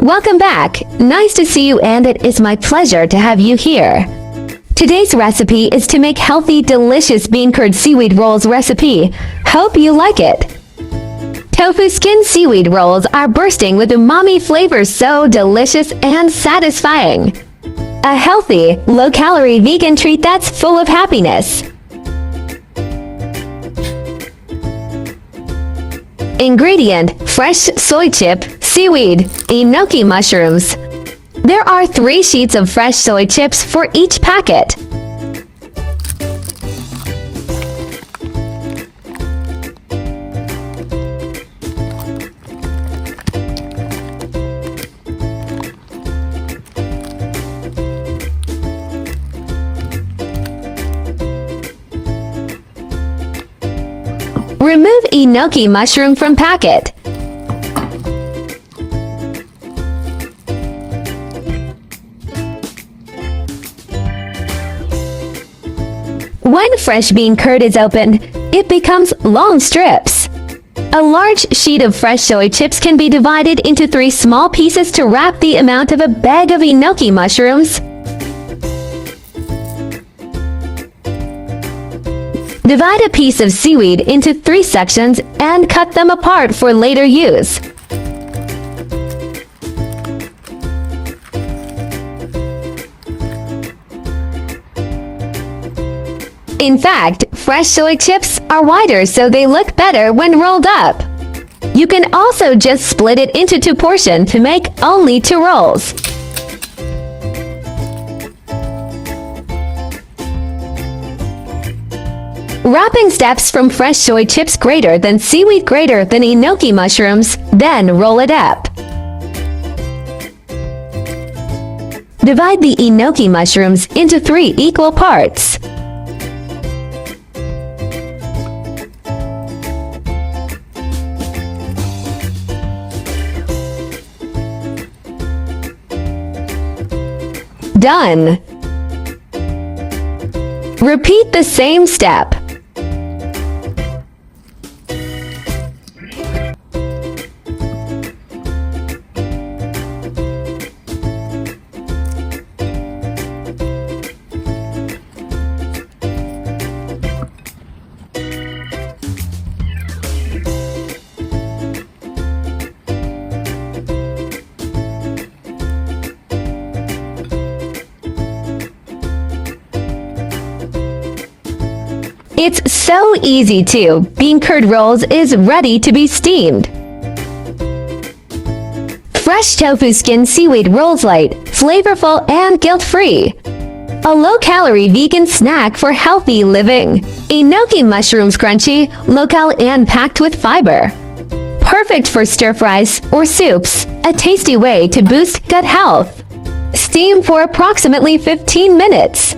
Welcome back. Nice to see you, and it is my pleasure to have you here. Today's recipe is to make healthy, delicious bean curd seaweed rolls recipe. Hope you like it. Tofu skin seaweed rolls are bursting with umami flavors, so delicious and satisfying. A healthy, low-calorie vegan treat that's full of happiness. Ingredient: fresh soy chip, seaweed, enoki mushrooms. There are 3 sheets of fresh soy chips for each packet. Remove enoki mushroom from packet. When fresh bean curd is opened, it becomes long strips. A large sheet of fresh soy chips can be divided into 3 small pieces to wrap the amount of a bag of enoki mushrooms. Divide a piece of seaweed into 3 sections and cut them apart for later use. In fact, fresh soy chips are wider so they look better when rolled up. You can also just split it into 2 portions to make only 2 rolls. Wrapping steps: from fresh soy chips greater than seaweed greater than enoki mushrooms, then roll it up. Divide the enoki mushrooms into 3 equal parts. Done. Repeat the same step. It's so easy too. Bean curd rolls is ready to be steamed. Fresh tofu skin seaweed rolls, light, flavorful, and guilt-free. A low-calorie vegan snack for healthy living. Enoki mushrooms, crunchy, local, and packed with fiber. Perfect for stir-fries or soups. A tasty way to boost gut health. Steam for approximately 15 minutes.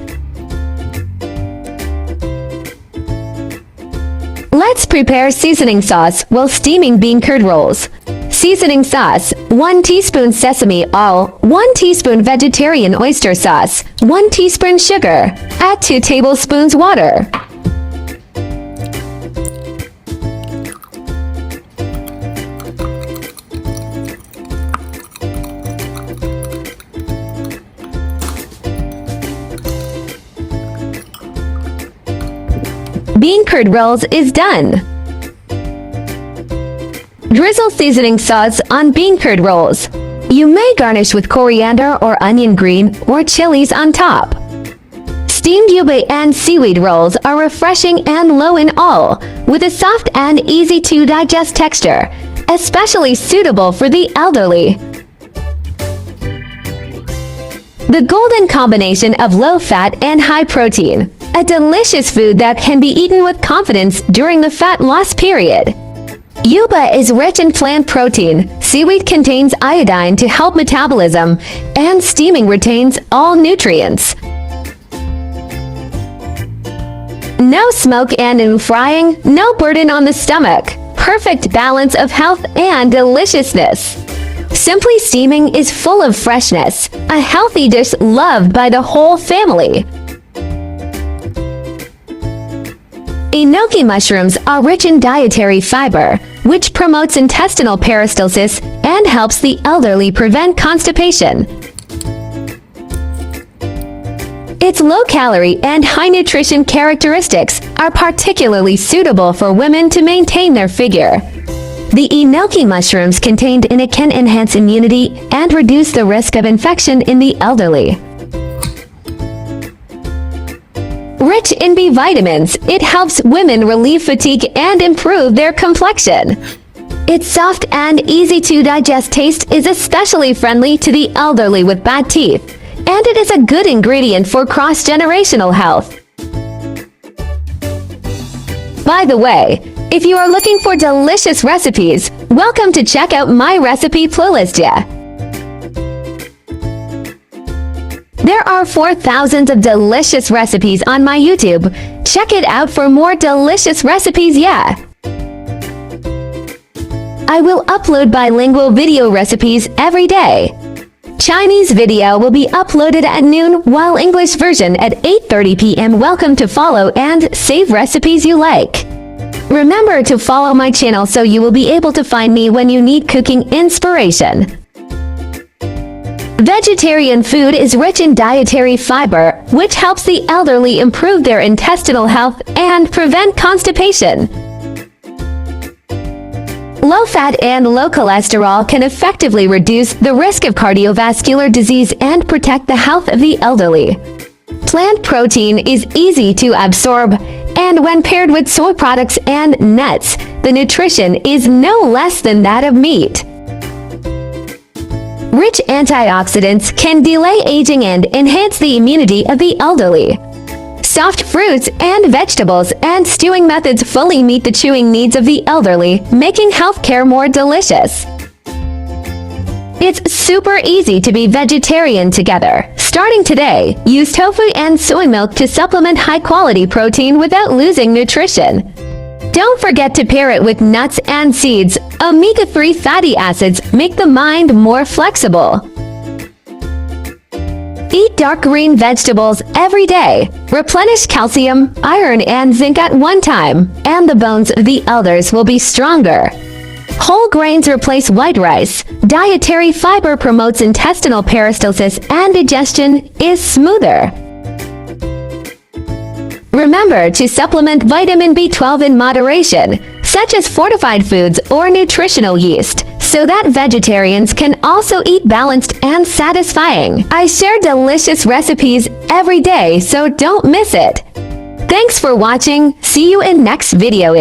Let's prepare seasoning sauce while steaming bean curd rolls. Seasoning sauce: 1 teaspoon sesame oil, 1 teaspoon vegetarian oyster sauce, 1 teaspoon sugar. Add 2 tablespoons water. Bean curd rolls is done. Drizzle seasoning sauce on bean curd rolls. You may garnish with coriander or onion green or chilies on top. Steamed ube and seaweed rolls are refreshing and low in oil, with a soft and easy to digest texture, especially suitable for the elderly. The golden combination of low fat and high protein. A delicious food that can be eaten with confidence during the fat loss period. Yuba is rich in plant protein. Seaweed contains iodine to help metabolism, and steaming retains all nutrients. No smoke, and in frying, no burden on the stomach. Perfect balance of health and deliciousness. Simply steaming is full of freshness, a healthy dish loved by the whole family. Enoki mushrooms are rich in dietary fiber, which promotes intestinal peristalsis and helps the elderly prevent constipation. Its low-calorie and high-nutrition characteristics are particularly suitable for women to maintain their figure. The enoki mushrooms contained in it can enhance immunity and reduce the risk of infection in the elderly. Rich in B vitamins, it helps women relieve fatigue and improve their complexion. Its soft and easy-to-digest taste is especially friendly to the elderly with bad teeth, and it is a good ingredient for cross-generational health. By the way, if you are looking for delicious recipes, welcome to check out my recipe playlist. There are 4,000 of delicious recipes on my YouTube. Check it out for more delicious recipes. I will upload bilingual video recipes every day. Chinese video will be uploaded at noon, while English version at 8:30 p.m. Welcome to follow and save recipes you like. Remember to follow my channel so you will be able to find me when you need cooking inspiration. Vegetarian food is rich in dietary fiber, which helps the elderly improve their intestinal health and prevent constipation. Low fat and low cholesterol can effectively reduce the risk of cardiovascular disease and protect the health of the elderly. Plant protein is easy to absorb, and when paired with soy products and nuts, the nutrition is no less than that of meat. Rich antioxidants can delay aging and enhance the immunity of the elderly. Soft fruits and vegetables and stewing methods fully meet the chewing needs of the elderly, making healthcare more delicious. It's super easy to be vegetarian together. Starting today, use tofu and soy milk to supplement high-quality protein without losing nutrition. Don't forget to pair it with nuts and seeds. Omega-3 fatty acids make the mind more flexible. Eat dark green vegetables every day. Replenish calcium, iron, and zinc at one time, and the bones of the elders will be stronger. Whole grains replace white rice. Dietary fiber promotes intestinal peristalsis and digestion is smoother. Remember to supplement vitamin B12 in moderation, such as fortified foods or nutritional yeast, so that vegetarians can also eat balanced and satisfying. I share delicious recipes every day, so don't miss it. Thanks for watching. See you in next video.